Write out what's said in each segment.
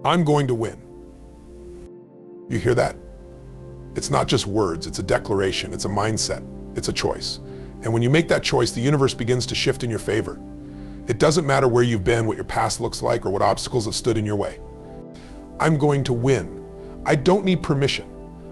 I'm going to win. You hear that? It's not just words, it's a declaration, it's a mindset, it's a choice. And when you make that choice, the universe begins to shift in your favor. It doesn't matter where you've been, what your past looks like, or what obstacles have stood in your way. I'm going to win. I don't need permission.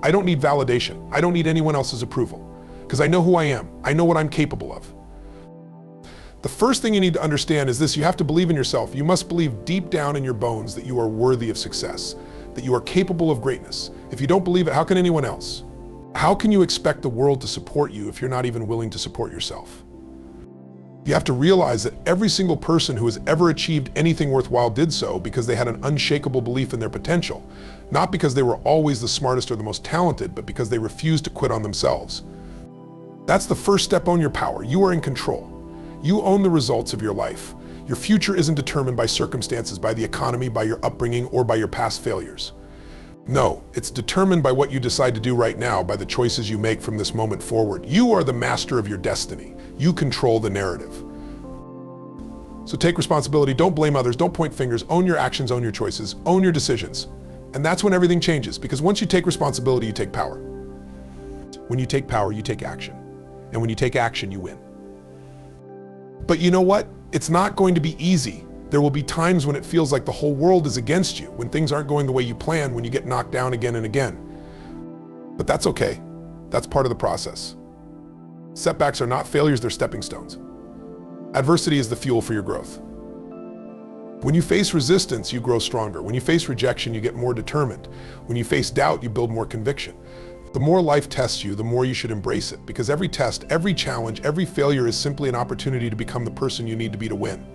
I don't need validation. I don't need anyone else's approval, because I know who I am. I know what I'm capable of. The first thing you need to understand is this: you have to believe in yourself. You must believe deep down in your bones that you are worthy of success, that you are capable of greatness. If you don't believe it, how can anyone else? How can you expect the world to support you if you're not even willing to support yourself? You have to realize that every single person who has ever achieved anything worthwhile did so because they had an unshakable belief in their potential, not because they were always the smartest or the most talented, but because they refused to quit on themselves. That's the first step. Own your power. You are in control. You own the results of your life. Your future isn't determined by circumstances, by the economy, by your upbringing, or by your past failures. No, it's determined by what you decide to do right now, by the choices you make from this moment forward. You are the master of your destiny. You control the narrative. So take responsibility. Don't blame others. Don't point fingers. Own your actions, own your choices, own your decisions. And that's when everything changes, because once you take responsibility, you take power. When you take power, you take action. And when you take action, you win. But you know what? It's not going to be easy. There will be times when it feels like the whole world is against you, when things aren't going the way you planned, when you get knocked down again and again. But that's okay. That's part of the process. Setbacks are not failures, they're stepping stones. Adversity is the fuel for your growth. When you face resistance, you grow stronger. When you face rejection, you get more determined. When you face doubt, you build more conviction. The more life tests you, the more you should embrace it, because every test, every challenge, every failure is simply an opportunity to become the person you need to be to win.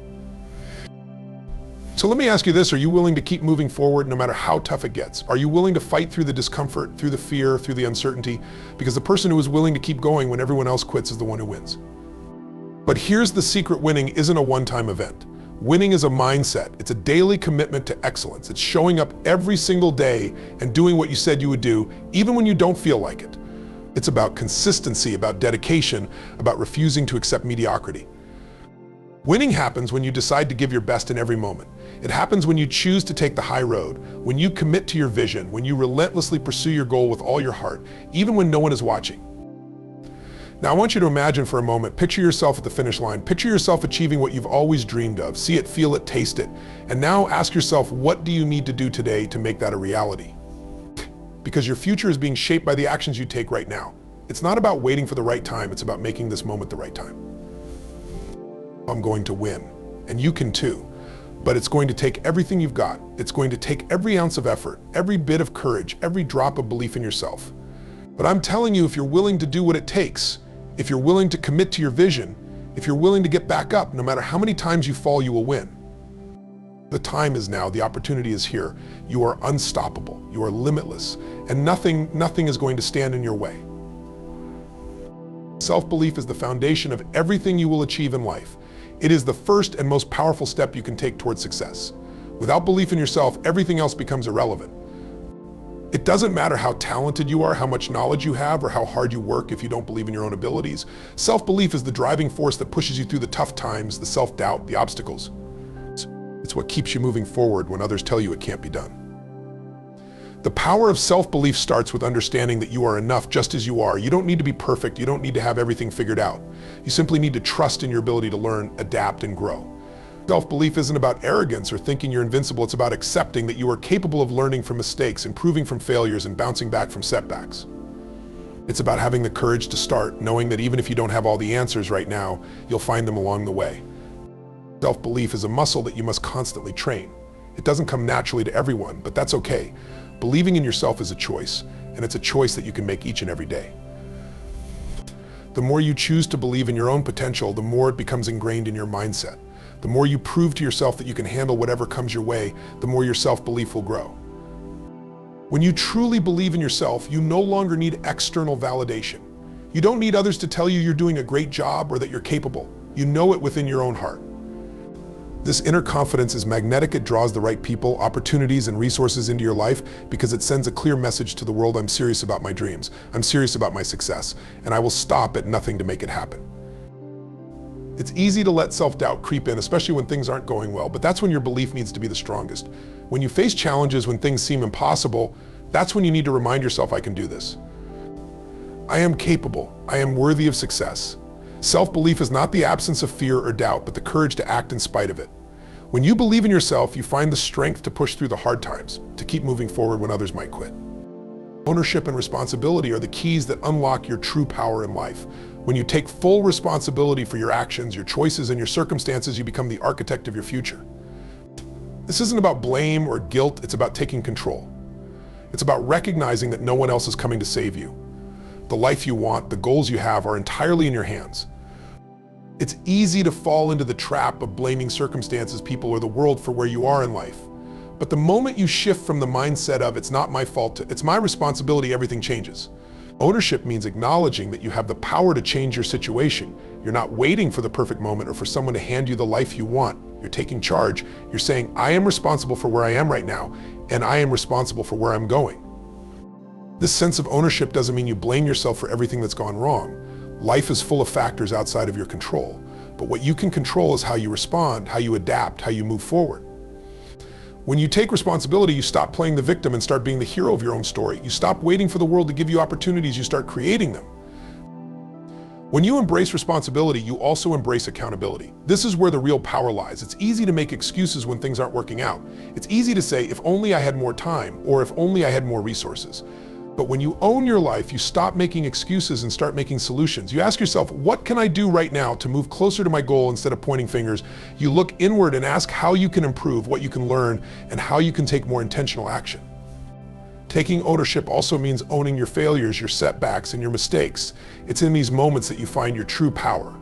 So let me ask you this: are you willing to keep moving forward no matter how tough it gets? Are you willing to fight through the discomfort, through the fear, through the uncertainty? Because the person who is willing to keep going when everyone else quits is the one who wins. But here's the secret: winning isn't a one-time event. Winning is a mindset. It's a daily commitment to excellence. It's showing up every single day and doing what you said you would do, even when you don't feel like it. It's about consistency, about dedication, about refusing to accept mediocrity. Winning happens when you decide to give your best in every moment. It happens when you choose to take the high road, when you commit to your vision, when you relentlessly pursue your goal with all your heart, even when no one is watching. Now I want you to imagine for a moment, picture yourself at the finish line, picture yourself achieving what you've always dreamed of, see it, feel it, taste it. And now ask yourself, what do you need to do today to make that a reality? Because your future is being shaped by the actions you take right now. It's not about waiting for the right time, it's about making this moment the right time. I'm going to win, and you can too. But it's going to take everything you've got. It's going to take every ounce of effort, every bit of courage, every drop of belief in yourself. But I'm telling you, if you're willing to do what it takes, if you're willing to commit to your vision, if you're willing to get back up, no matter how many times you fall, you will win. The time is now, the opportunity is here. You are unstoppable, you are limitless, and nothing is going to stand in your way. Self-belief is the foundation of everything you will achieve in life. It is the first and most powerful step you can take towards success. Without belief in yourself, everything else becomes irrelevant. It doesn't matter how talented you are, how much knowledge you have, or how hard you work if you don't believe in your own abilities. Self-belief is the driving force that pushes you through the tough times, the self-doubt, the obstacles. It's what keeps you moving forward when others tell you it can't be done. The power of self-belief starts with understanding that you are enough just as you are. You don't need to be perfect. You don't need to have everything figured out. You simply need to trust in your ability to learn, adapt, and grow. Self-belief isn't about arrogance or thinking you're invincible. It's about accepting that you are capable of learning from mistakes, improving from failures, and bouncing back from setbacks. It's about having the courage to start, knowing that even if you don't have all the answers right now, you'll find them along the way. Self-belief is a muscle that you must constantly train. It doesn't come naturally to everyone, but that's okay. Believing in yourself is a choice, and it's a choice that you can make each and every day. The more you choose to believe in your own potential, the more it becomes ingrained in your mindset. The more you prove to yourself that you can handle whatever comes your way, the more your self-belief will grow. When you truly believe in yourself, you no longer need external validation. You don't need others to tell you you're doing a great job or that you're capable. You know it within your own heart. This inner confidence is magnetic. It draws the right people, opportunities, and resources into your life because it sends a clear message to the world: I'm serious about my dreams, I'm serious about my success, and I will stop at nothing to make it happen. It's easy to let self-doubt creep in, especially when things aren't going well, but that's when your belief needs to be the strongest. When you face challenges, when things seem impossible, that's when you need to remind yourself, I can do this. I am capable. I am worthy of success. Self-belief is not the absence of fear or doubt, but the courage to act in spite of it. When you believe in yourself, you find the strength to push through the hard times, to keep moving forward when others might quit. Ownership and responsibility are the keys that unlock your true power in life. When you take full responsibility for your actions, your choices, and your circumstances, you become the architect of your future. This isn't about blame or guilt, it's about taking control. It's about recognizing that no one else is coming to save you. The life you want, the goals you have are entirely in your hands. It's easy to fall into the trap of blaming circumstances, people, or the world for where you are in life. But the moment you shift from the mindset of it's not my fault to it's my responsibility, everything changes. Ownership means acknowledging that you have the power to change your situation. You're not waiting for the perfect moment or for someone to hand you the life you want. You're taking charge. You're saying, I am responsible for where I am right now, and I am responsible for where I'm going. This sense of ownership doesn't mean you blame yourself for everything that's gone wrong. Life is full of factors outside of your control. But what you can control is how you respond, how you adapt, how you move forward. When you take responsibility, you stop playing the victim and start being the hero of your own story. You stop waiting for the world to give you opportunities, you start creating them. When you embrace responsibility, you also embrace accountability. This is where the real power lies. It's easy to make excuses when things aren't working out. It's easy to say, if only I had more time, or if only I had more resources. But when you own your life, you stop making excuses and start making solutions. You ask yourself, what can I do right now to move closer to my goal instead of pointing fingers? You look inward and ask how you can improve, what you can learn, and how you can take more intentional action. Taking ownership also means owning your failures, your setbacks, and your mistakes. It's in these moments that you find your true power.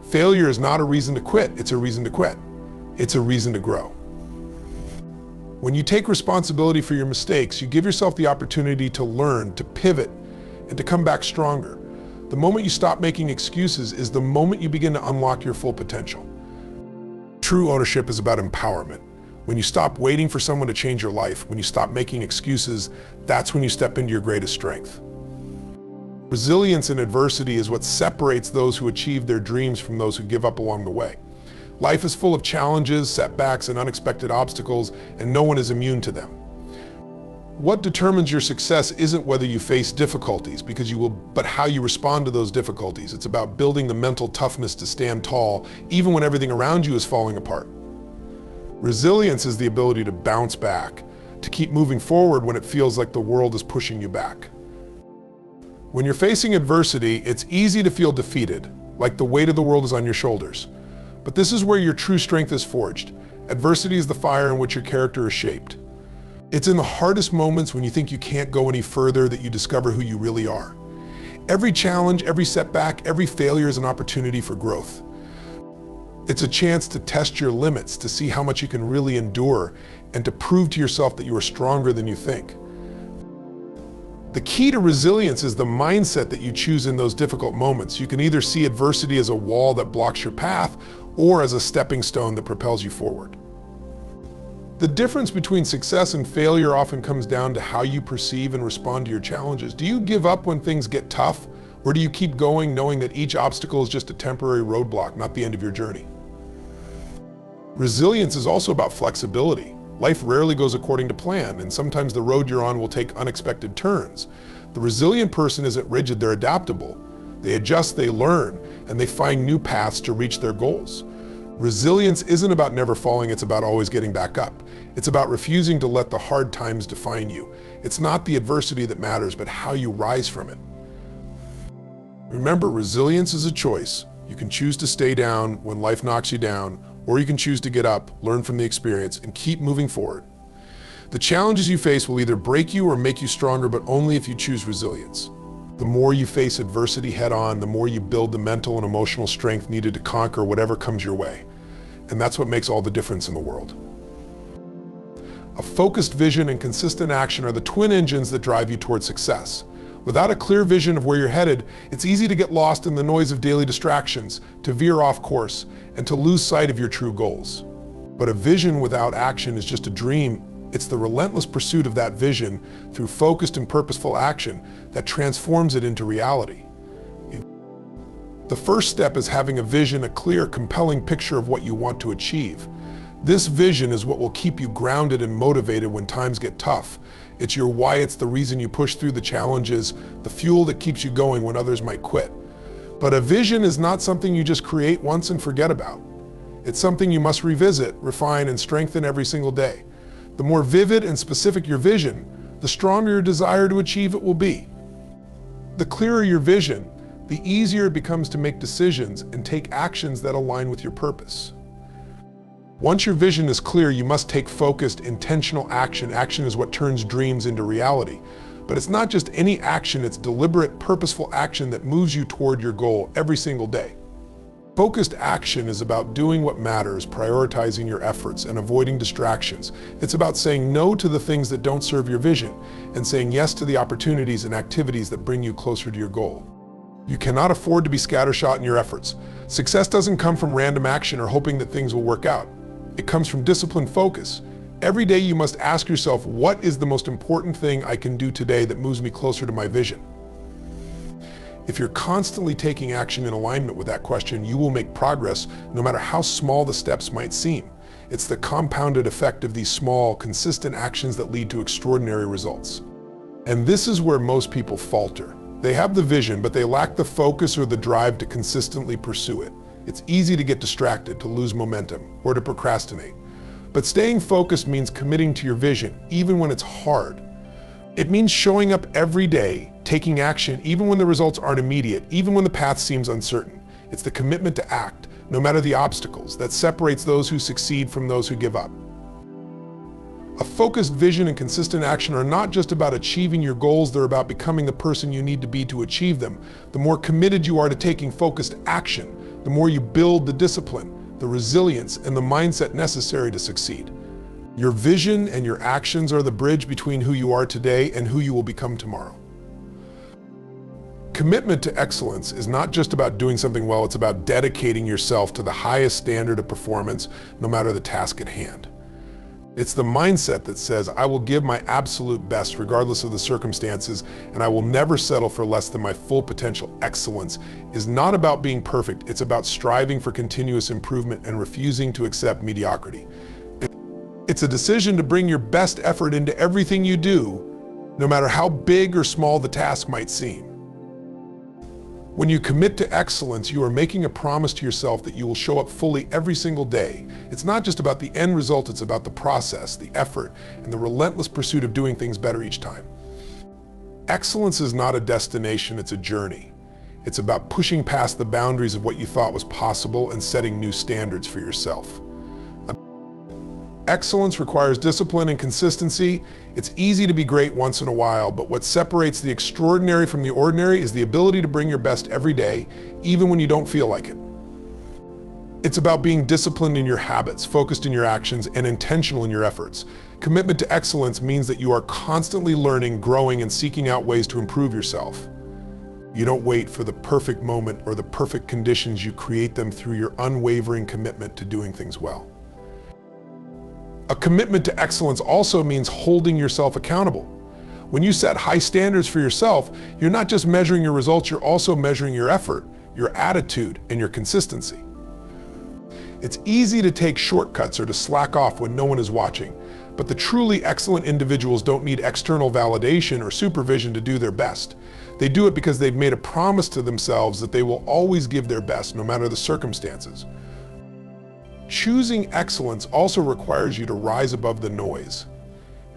Failure is not a reason to quit, it's a reason to quit. It's a reason to grow. When you take responsibility for your mistakes, you give yourself the opportunity to learn, to pivot, and to come back stronger. The moment you stop making excuses is the moment you begin to unlock your full potential. True ownership is about empowerment. When you stop waiting for someone to change your life, when you stop making excuses, that's when you step into your greatest strength. Resilience in adversity is what separates those who achieve their dreams from those who give up along the way. Life is full of challenges, setbacks, and unexpected obstacles, and no one is immune to them. What determines your success isn't whether you face difficulties, but how you respond to those difficulties. It's about building the mental toughness to stand tall, even when everything around you is falling apart. Resilience is the ability to bounce back, to keep moving forward when it feels like the world is pushing you back. When you're facing adversity, it's easy to feel defeated, like the weight of the world is on your shoulders. But this is where your true strength is forged. Adversity is the fire in which your character is shaped. It's in the hardest moments when you think you can't go any further that you discover who you really are. Every challenge, every setback, every failure is an opportunity for growth. It's a chance to test your limits, to see how much you can really endure, and to prove to yourself that you are stronger than you think. The key to resilience is the mindset that you choose in those difficult moments. You can either see adversity as a wall that blocks your path, or as a stepping stone that propels you forward. The difference between success and failure often comes down to how you perceive and respond to your challenges. Do you give up when things get tough, or do you keep going knowing that each obstacle is just a temporary roadblock, not the end of your journey? Resilience is also about flexibility. Life rarely goes according to plan, and sometimes the road you're on will take unexpected turns. The resilient person isn't rigid, they're adaptable. They adjust, they learn, and they find new paths to reach their goals. Resilience isn't about never falling, it's about always getting back up. It's about refusing to let the hard times define you. It's not the adversity that matters, but how you rise from it. Remember, resilience is a choice. You can choose to stay down when life knocks you down, or you can choose to get up, learn from the experience, and keep moving forward. The challenges you face will either break you or make you stronger, but only if you choose resilience. The more you face adversity head on, the more you build the mental and emotional strength needed to conquer whatever comes your way. And that's what makes all the difference in the world. A focused vision and consistent action are the twin engines that drive you towards success. Without a clear vision of where you're headed, it's easy to get lost in the noise of daily distractions, to veer off course, and to lose sight of your true goals. But a vision without action is just a dream. It's the relentless pursuit of that vision through focused and purposeful action that transforms it into reality. The first step is having a vision, a clear, compelling picture of what you want to achieve. This vision is what will keep you grounded and motivated when times get tough. It's your why, it's the reason you push through the challenges, the fuel that keeps you going when others might quit. But a vision is not something you just create once and forget about. It's something you must revisit, refine, and strengthen every single day. The more vivid and specific your vision, the stronger your desire to achieve it will be. The clearer your vision, the easier it becomes to make decisions and take actions that align with your purpose. Once your vision is clear, you must take focused, intentional action. Action is what turns dreams into reality. But it's not just any action, it's deliberate, purposeful action that moves you toward your goal every single day. Focused action is about doing what matters, prioritizing your efforts, and avoiding distractions. It's about saying no to the things that don't serve your vision and saying yes to the opportunities and activities that bring you closer to your goal. You cannot afford to be scattershot in your efforts. Success doesn't come from random action or hoping that things will work out. It comes from disciplined focus. Every day you must ask yourself, what is the most important thing I can do today that moves me closer to my vision? If you're constantly taking action in alignment with that question, you will make progress no matter how small the steps might seem. It's the compounded effect of these small, consistent actions that lead to extraordinary results. And this is where most people falter. They have the vision, but they lack the focus or the drive to consistently pursue it. It's easy to get distracted, to lose momentum, or to procrastinate. But staying focused means committing to your vision, even when it's hard. It means showing up every day, taking action, even when the results aren't immediate, even when the path seems uncertain. It's the commitment to act, no matter the obstacles, that separates those who succeed from those who give up. A focused vision and consistent action are not just about achieving your goals, they're about becoming the person you need to be to achieve them. The more committed you are to taking focused action, the more you build the discipline, the resilience, and the mindset necessary to succeed. Your vision and your actions are the bridge between who you are today and who you will become tomorrow. Commitment to excellence is not just about doing something well, it's about dedicating yourself to the highest standard of performance, no matter the task at hand. It's the mindset that says, I will give my absolute best regardless of the circumstances, and I will never settle for less than my full potential. Excellence is not about being perfect, it's about striving for continuous improvement and refusing to accept mediocrity. It's a decision to bring your best effort into everything you do, no matter how big or small the task might seem. When you commit to excellence, you are making a promise to yourself that you will show up fully every single day. It's not just about the end result, it's about the process, the effort, and the relentless pursuit of doing things better each time. Excellence is not a destination, it's a journey. It's about pushing past the boundaries of what you thought was possible and setting new standards for yourself. Excellence requires discipline and consistency. It's easy to be great once in a while, but what separates the extraordinary from the ordinary is the ability to bring your best every day, even when you don't feel like it. It's about being disciplined in your habits, focused in your actions, and intentional in your efforts. Commitment to excellence means that you are constantly learning, growing, and seeking out ways to improve yourself. You don't wait for the perfect moment or the perfect conditions, you create them through your unwavering commitment to doing things well. A commitment to excellence also means holding yourself accountable. When you set high standards for yourself, you're not just measuring your results, you're also measuring your effort, your attitude, and your consistency. It's easy to take shortcuts or to slack off when no one is watching, but the truly excellent individuals don't need external validation or supervision to do their best. They do it because they've made a promise to themselves that they will always give their best, no matter the circumstances. Choosing excellence also requires you to rise above the noise.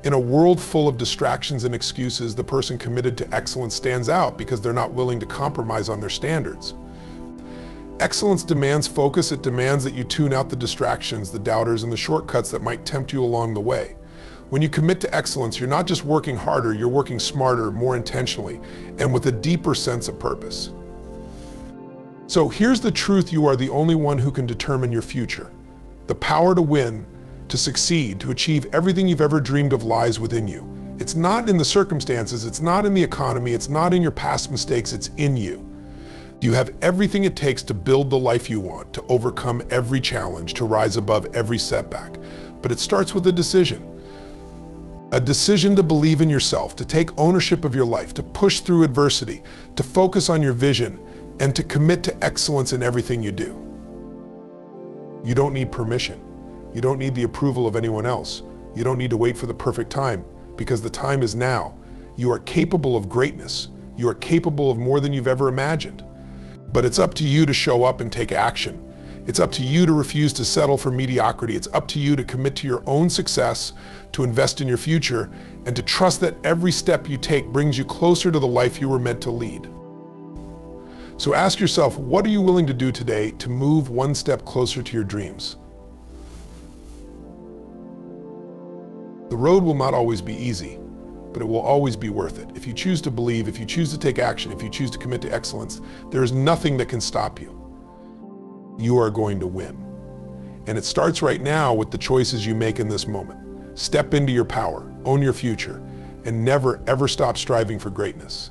In a world full of distractions and excuses, the person committed to excellence stands out because they're not willing to compromise on their standards. Excellence demands focus. It demands that you tune out the distractions, the doubters, and the shortcuts that might tempt you along the way. When you commit to excellence, you're not just working harder, you're working smarter, more intentionally, and with a deeper sense of purpose. So here's the truth: you are the only one who can determine your future. The power to win, to succeed, to achieve everything you've ever dreamed of lies within you. It's not in the circumstances, it's not in the economy, it's not in your past mistakes, it's in you. You have everything it takes to build the life you want, to overcome every challenge, to rise above every setback. But it starts with a decision. A decision to believe in yourself, to take ownership of your life, to push through adversity, to focus on your vision, and to commit to excellence in everything you do. You don't need permission. You don't need the approval of anyone else. You don't need to wait for the perfect time, because the time is now. You are capable of greatness. You are capable of more than you've ever imagined. But it's up to you to show up and take action. It's up to you to refuse to settle for mediocrity. It's up to you to commit to your own success, to invest in your future, and to trust that every step you take brings you closer to the life you were meant to lead. So ask yourself, what are you willing to do today to move one step closer to your dreams? The road will not always be easy, but it will always be worth it. If you choose to believe, if you choose to take action, if you choose to commit to excellence, there is nothing that can stop you. You are going to win. And it starts right now with the choices you make in this moment. Step into your power, own your future, and never ever stop striving for greatness.